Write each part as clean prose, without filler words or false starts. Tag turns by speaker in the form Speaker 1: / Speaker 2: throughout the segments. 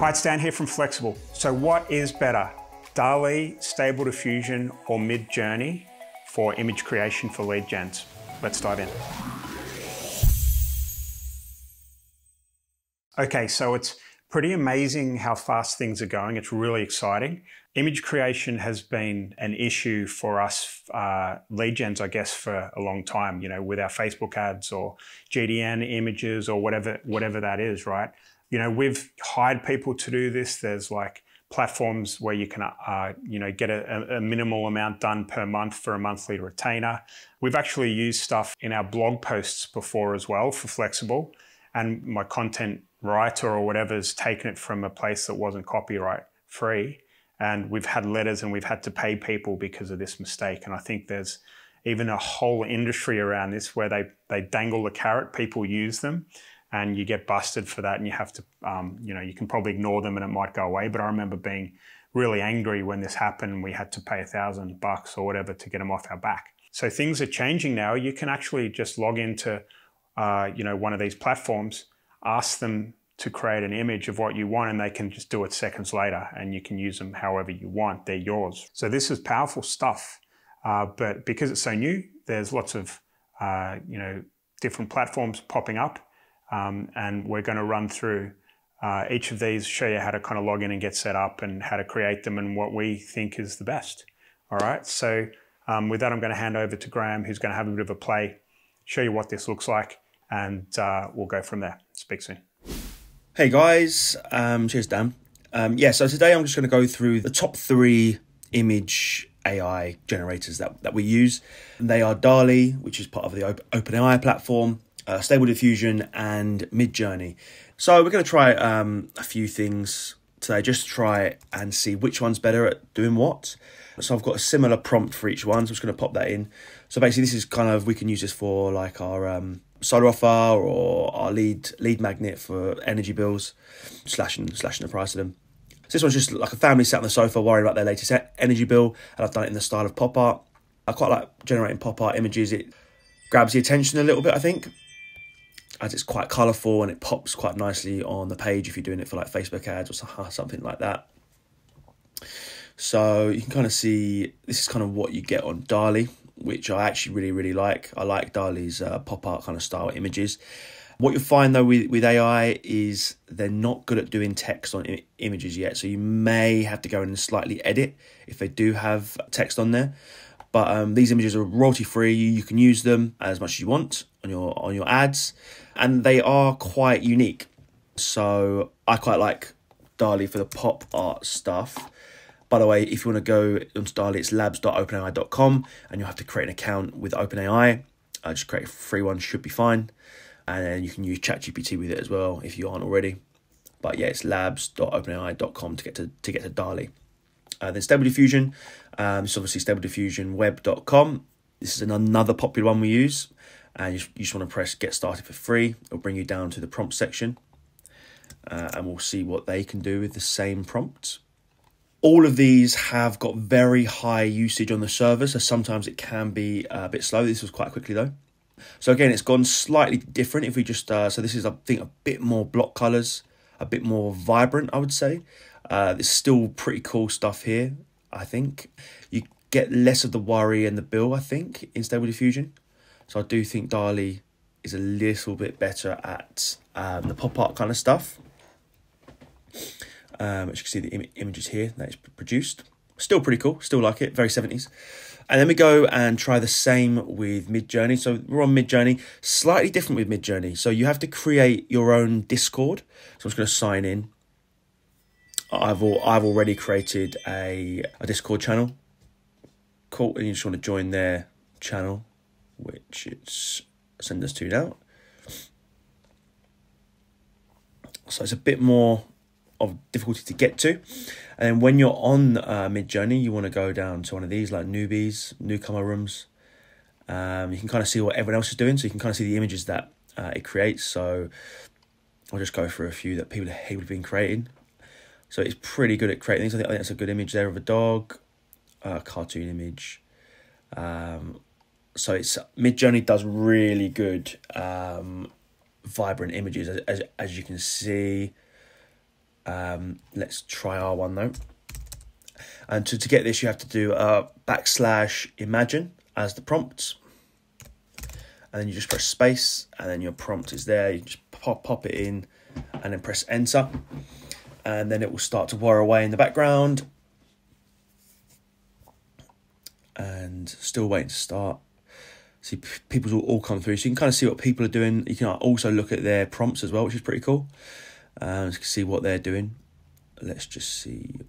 Speaker 1: Hi, it's Dan here from Flexxable. So what is better, Dall-E, Stable Diffusion, or Midjourney for image creation for lead gens? Let's dive in. Okay, so it's pretty amazing how fast things are going. It's really exciting. Image creation has been an issue for us lead gens, I guess, for a long time, you know, with our Facebook ads or GDN images or whatever that is, right? You know, we've hired people to do this. There's like platforms where you can, you know, get a minimal amount done per month for a monthly retainer. We've actually used stuff in our blog posts before as well for Flexxable, and my content writer or whatever has taken it from a place that wasn't copyright free. And we've had letters and we've had to pay people because of this mistake. And I think there's even a whole industry around this where they dangle the carrot, people use them, and you get busted for that, and you have to, you know, you can probably ignore them and it might go away. But I remember being really angry when this happened. We had to pay $1,000 or whatever to get them off our back. So things are changing now. You can actually just log into, you know, one of these platforms, ask them to create an image of what you want, and they can just do it seconds later, and you can use them however you want. They're yours. So this is powerful stuff. But because it's so new, there's lots of, you know, different platforms popping up. And we're going to run through each of these, show you how to kind of log in and get set up and how to create them and what we think is the best. All right, so with that, I'm going to hand over to Graham, who's going to have a bit of a play, show you what this looks like, and we'll go from there. Speak soon.
Speaker 2: Hey guys, cheers Dan. Yeah, so today I'm just going to go through the top 3 image AI generators that we use. And they are Dall-E, which is part of the OpenAI platform, Stable Diffusion, and Midjourney. So we're going to try a few things today, just try and see which one's better at doing what. So I've got a similar prompt for each one, so I'm just going to pop that in. So basically this is kind of, we can use this for like our solar offer or our lead magnet for energy bills, slashing the price of them. So this one's just like a family sat on the sofa worrying about their latest energy bill, and I've done it in the style of pop art. I quite like generating pop art images. It grabs the attention a little bit, I think, as it's quite colourful and it pops quite nicely on the page if you're doing it for like Facebook ads or something like that. So you can kind of see, this is kind of what you get on Dall-E, which I actually really like. I like Dall-E's pop art kind of style images. What you'll find though with AI is they're not good at doing text on images yet. So you may have to go in and slightly edit if they do have text on there. But these images are royalty free. You can use them as much as you want on your ads, and they are quite unique. So I quite like Dall-E for the pop art stuff. By the way, if you want to go onto Dall-E, it's labs.openai.com, and you'll have to create an account with OpenAI. Just create a free one, should be fine. And then you can use ChatGPT with it as well if you aren't already. But yeah, it's labs.openai.com to get to Dall-E. Then Stable Diffusion, it's obviously StableDiffusionWeb.com. This is another popular one we use, and you just want to press Get Started for free. It'll bring you down to the prompt section, and we'll see what they can do with the same prompt. All of these have got very high usage on the server, so sometimes it can be a bit slow. This was quite quickly though. So again, it's gone slightly different. If we just, so this is, I think, a bit more block colors, a bit more vibrant, I would say. There's still pretty cool stuff here, I think. You get less of the worry and the bill, I think, in Stable Diffusion. So I do think Dall-E is a little bit better at the pop art kind of stuff. As you can see, the images here that is produced. Still pretty cool, still like it, very 70s. And then we go and try the same with Midjourney. So we're on Midjourney, slightly different with Midjourney. So you have to create your own Discord. So I'm just going to sign in. I've already created a Discord channel. Cool, and you just want to join their channel, which it's send us to now. So it's a bit more of difficulty to get to. And then when you're on Midjourney, you want to go down to one of these like newbies, newcomer rooms. You can kind of see what everyone else is doing, so you can kind of see the images that it creates. So I'll just go through a few that people have been creating. So it's pretty good at creating things. I think that's a good image there of a dog, cartoon image. So it's Midjourney does really good vibrant images, as you can see. Let's try our one though. And to get this, you have to do \imagine as the prompt. And then you just press space, and then your prompt is there. You just pop it in, and then press enter. And then it will start to whir away in the background. And still waiting to start. See, people's all come through. So you can kind of see what people are doing. You can also look at their prompts as well, which is pretty cool. You can see what they're doing. Let's just see.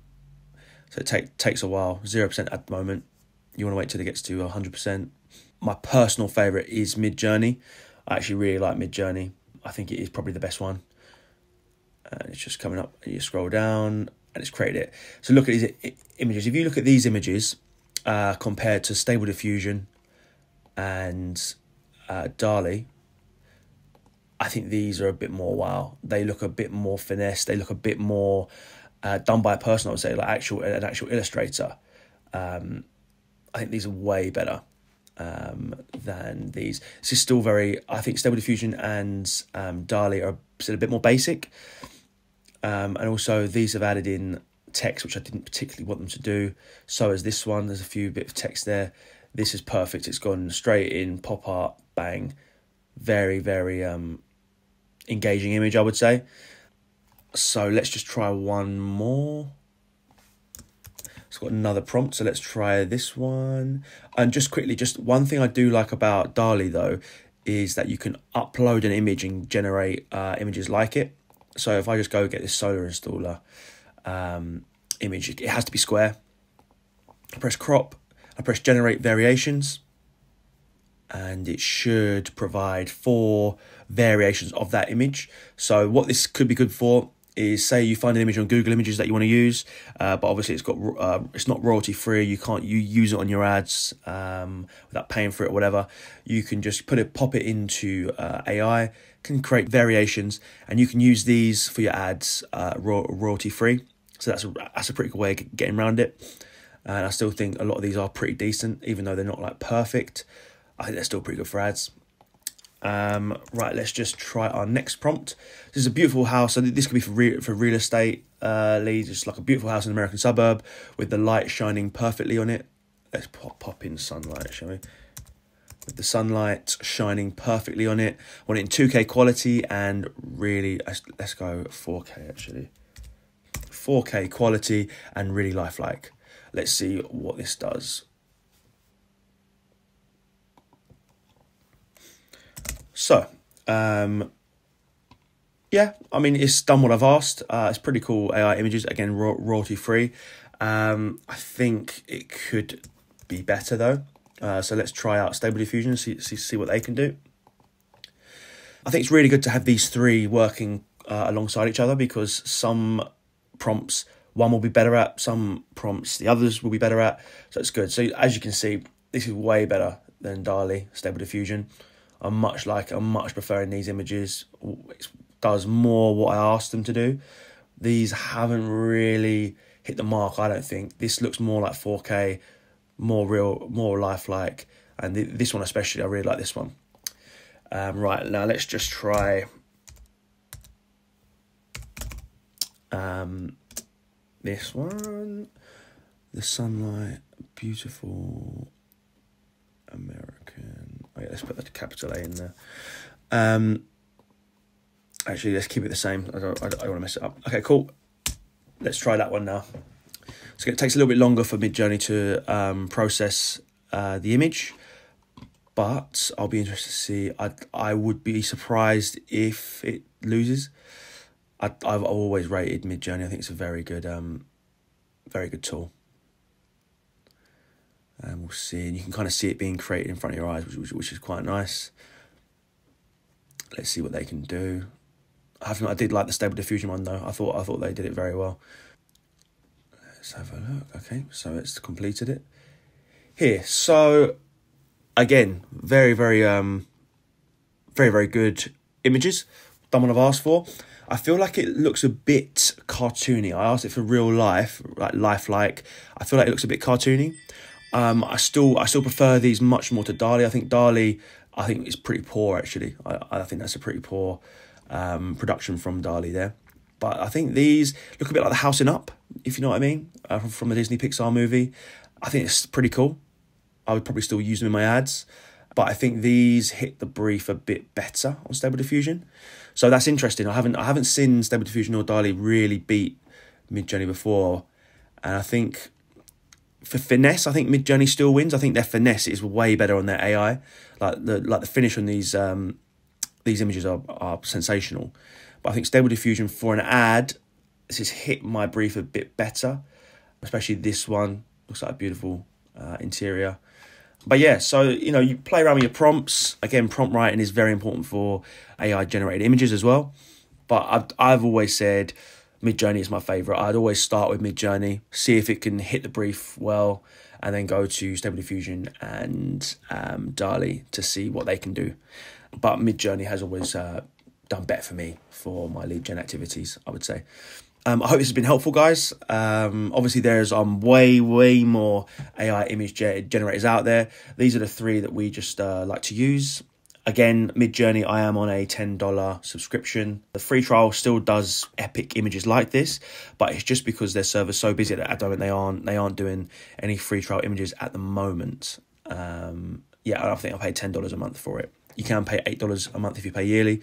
Speaker 2: So it takes a while. 0% at the moment. You want to wait till it gets to 100%. My personal favourite is Midjourney. I actually really like Midjourney. I think it is probably the best one. And it's just coming up. You scroll down and it's created it. So look at these images. If you look at these images compared to Stable Diffusion and Dall-E, I think these are a bit more wow. They look a bit more finesse. They look a bit more done by a person, I would say, like an actual illustrator. I think these are way better than these. This is still very, I think Stable Diffusion and Dall-E are still a bit more basic. And also these have added in text, which I didn't particularly want them to do. So as this one, there's a few bit of text there. This is perfect. It's gone straight in, pop art, bang. Very, very engaging image, I would say. So let's just try one more. It's got another prompt, so let's try this one. And just quickly, just one thing I do like about Dall-E though, is that you can upload an image and generate images like it. So if I just go get this solar installer image, it has to be square. I press crop, I press generate variations, and it should provide 4 variations of that image. So what this could be good for is, say you find an image on Google Images that you want to use, but obviously it's not royalty free. You can't use it on your ads without paying for it or whatever. You can just pop it into AI, can create variations, and you can use these for your ads royalty free. So that's a pretty cool way of getting around it. And I still think a lot of these are pretty decent, even though they're not like perfect. I think they're still pretty good for ads. Right, let's just try our next prompt. This is a beautiful house. So this could be for real estate leads. It's like a beautiful house in an American suburb with the light shining perfectly on it. Let's pop in sunlight, shall we? With the sunlight shining perfectly on it. I want it in 2K quality and really, let's go 4K actually. 4K quality and really lifelike. Let's see what this does. So, yeah, I mean, it's done what I've asked. It's pretty cool AI images, again, royalty free. I think it could be better though. So let's try out Stable Diffusion and see what they can do. I think it's really good to have these 3 working alongside each other, because some prompts one will be better at, some prompts the others will be better at. So it's good. So as you can see, this is way better than Dall-E, Stable Diffusion. I'm much preferring these images. It does more what I asked them to do. These haven't really hit the mark, I don't think. This looks more like 4K, more real, more lifelike. And this one especially, I really like this one. Right, now let's just try this one. The sunlight, beautiful American. Oh yeah, let's put the capital A in there. Actually, let's keep it the same. I don't want to mess it up. Okay, cool. Let's try that one now. So it takes a little bit longer for Midjourney to process the image, but I'll be interested to see. I would be surprised if it loses. I've always rated Midjourney. I think it's a very good tool. And we'll see, and you can kind of see it being created in front of your eyes, which is quite nice. Let's see what they can do. I did like the Stable Diffusion one though. I thought they did it very well. Let's have a look. Okay, so it's completed it here. So again, very good images. Done what I've asked for. I feel like it looks a bit cartoony. I asked it for real life, like lifelike. I feel like it looks a bit cartoony. I still prefer these much more to Dall-E. I think Dall-E, is pretty poor actually. I think that's a pretty poor production from Dall-E there. But I think these look a bit like the Housing Up, if you know what I mean, from the Disney Pixar movie. I think it's pretty cool. I would probably still use them in my ads, but I think these hit the brief a bit better on Stable Diffusion. So that's interesting. I haven't seen Stable Diffusion or Dall-E really beat Midjourney before, and I think for finesse, I think Midjourney still wins. I think their finesse is way better on their AI. Like the finish on these images are sensational. But I think Stable Diffusion for an ad, this has hit my brief a bit better, especially this one. Looks like a beautiful interior. But yeah, so, you know, you play around with your prompts. Again, prompt writing is very important for AI generated images as well. But I've always said Midjourney is my favorite. I'd always start with Midjourney, see if it can hit the brief well, and then go to Stable Diffusion and Dall-E to see what they can do. But Midjourney has always done better for me for my lead gen activities, I would say. I hope this has been helpful, guys. Obviously, there's way more AI image generators out there. These are the three that we just like to use. Again, Midjourney, I am on a $10 subscription. The free trial still does epic images like this, but it's just because their server's so busy at the moment they aren't doing any free trial images at the moment. Yeah, I think I paid $10 a month for it. You can pay $8 a month if you pay yearly,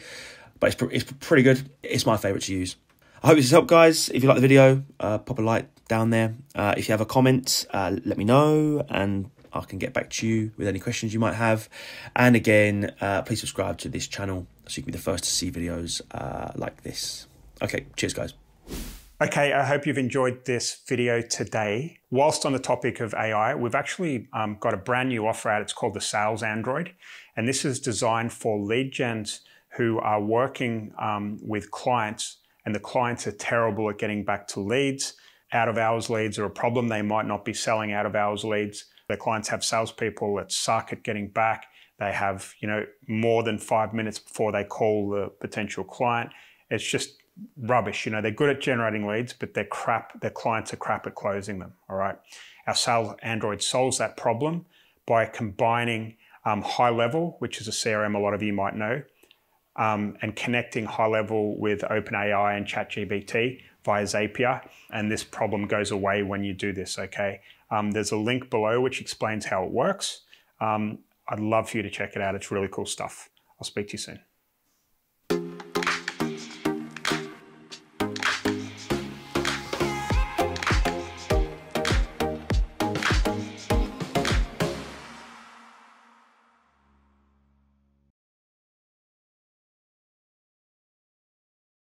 Speaker 2: but it's pretty good. It's my favourite to use. I hope this has helped, guys. If you like the video, pop a like down there. If you have a comment, let me know, and I can get back to you with any questions you might have. And again, please subscribe to this channel so you can be the first to see videos like this. Okay, cheers, guys.
Speaker 1: Okay, I hope you've enjoyed this video today. Whilst on the topic of AI, we've actually got a brand new offer out. It's called the Sales Android. And this is designed for lead gens who are working with clients, and the clients are terrible at getting back to leads. Out of hours leads are a problem. They might not be selling out of hours leads. Their clients have salespeople that suck at getting back. They have, you know, more than 5 minutes before they call the potential client. It's just rubbish. You know, they're good at generating leads, but they're crap. Their clients are crap at closing them. All right. Our Sales Android solves that problem by combining HighLevel, which is a CRM a lot of you might know, and connecting HighLevel with OpenAI and ChatGPT via Zapier. And this problem goes away when you do this, okay? There's a link below which explains how it works. I'd love for you to check it out. It's really cool stuff. I'll speak to you soon.